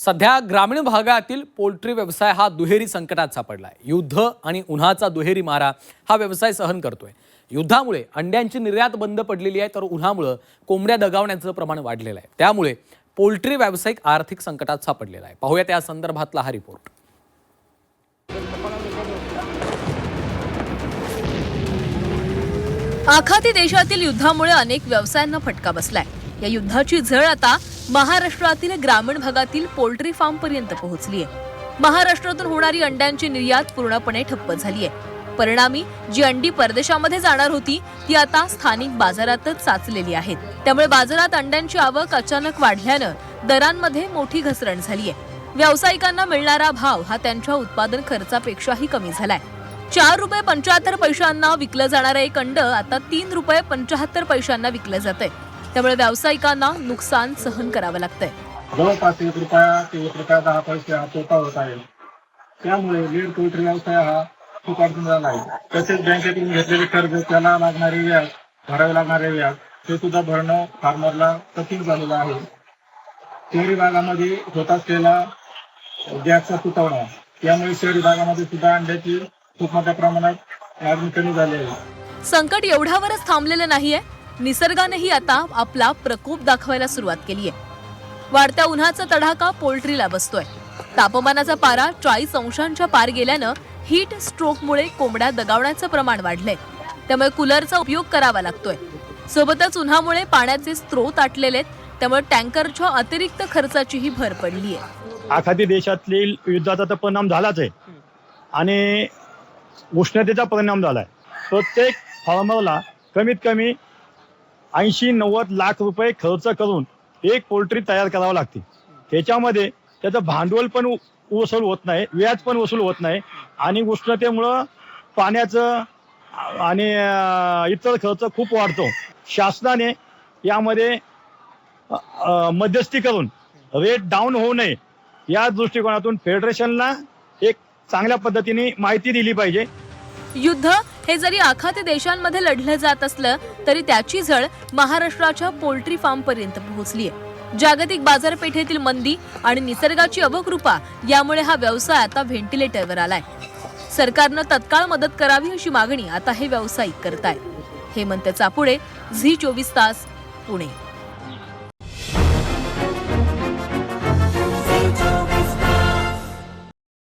सध्या ग्रामीण भागातील पोल्ट्री व्यवसाय हा दुहेरी संकटात सापडलाय। युद्ध आणि उन्हाचा दुहेरी मारा हा व्यवसाय सहन करतोय। युद्धामुळे अंड्यांची निर्यात बंद पडलेली आहे, तर उन्हामुळे कोंबड्या दगावण्याचं प्रमाण वाढलेलं आहे। त्यामुळे पोल्ट्री व्यावसायिक आर्थिक संकटात सापडलेला आहे। पाहूया त्या संदर्भातला हा रिपोर्ट। आखाती देशातील युद्धामुळे अनेक व्यवसायांना फटका बसलाय। या युद्धाची झळ आता महाराष्ट्रातील ग्रामीण भागातील पोल्ट्री फार्म पर्यंत पोहोचली आहे। महाराष्ट्रातून होणारी अंड्यांची निर्यात पूर्णपणे ठप्प झाली आहे। परिणामी जी अंडी परदेशामध्ये जाणार होती ती आता स्थानिक बाजारातच साचलेली आहेत। त्यामुळे बाजारात अंड्यांची आवक अचानक वाढल्यानं दरांमध्ये मोठी घसरण झाली आहे। व्यावसायिकांना मिळणारा भाव हा त्यांच्या उत्पादन खर्चापेक्षाही कमी झालाय। 4 रुपये 75 पैशांना विकलं जाणारं एक अंड आता 3 रुपये 75 पैशांना विकलं जातंय। त्यामुळे व्यावसायिकांना नुकसान सहन करावं लागतंय। जवळपास 1 रुपया ते 1 रुपया 10 पैसे हा तोटा होत आहे। त्यामुळे लीड पोल्ट्री व्यवसाय हा खूप अडचण झाला आहे। तसेच बँकेतून घेतलेले कर्ज, त्याला लागणारे व्याज, भरावे लागणारे व्याज ते सुद्धा भरणं फार्मरला कठीण झालेलं आहे। शहरी भागामध्ये होत असलेला गॅसचा तुटवडा, त्यामुळे शहरी भागामध्ये सुद्धा अंड्याची खूप मोठ्या प्रमाणात मागणी कमी झाली आहे। संकट एवढ्यावरच थांबलेलं नाहीये, निसर्गानेही आता आपला प्रकोप दाखवायला सुरुवात केली आहे। वाढत्या उन्हाचा तडाखा पोल्ट्रीला बसतोय। तापमानाचा पारा 40 अंशांच्या पार गेल्यानं हीट स्ट्रोकमुळे कोंबड्या दगावण्याचं प्रमाण वाढलंय। त्यामुळे कूलरचा उपयोग करावा लागतोय। सोबतच उन्हामुळे पाण्याचे स्रोत आटलेले आहेत, त्यामुळे टँकरच्या अतिरिक्त खर्चाचीही भर पडली आहे। आखाती देशातील युद्धाचा तर परिणाम झालाच आहे आणि उष्णतेचा परिणाम झालाय। प्रत्येक फार्मरला कमीत कमी 80-90 लाख रुपये खर्च करून एक पोल्ट्री तयार करावं लागते। त्याच्यामध्ये त्याचं भांडवल पण वसूल होत नाही, व्याज पण वसूल होत नाही आणि उष्णतेमुळं पाण्याचं आणि इतर खर्च खूप वाढतो। शासनाने यामध्ये मध्यस्थी करून रेट डाऊन होऊ नये या दृष्टिकोनातून फेडरेशनला एक चांगल्या पद्धतीने माहिती दिली पाहिजे। युद्ध हे जरी आखाती देशांमध्ये लढलं जात असलं तरी त्याची झळ महाराष्ट्राच्या पोल्ट्री फार्म पर्यंत पोहोचली आहे। जागतिक बाजारपेठेतील मंदी आणि निसर्गाची अवकृपा यामुळे हा व्यवसाय आता व्हेंटिलेटरवर आलाय। सरकारनं तत्काळ मदत करावी अशी मागणी आता हे व्यावसायिक करतायत। हेमंत चापुडे, झी 24 तास, पुणे।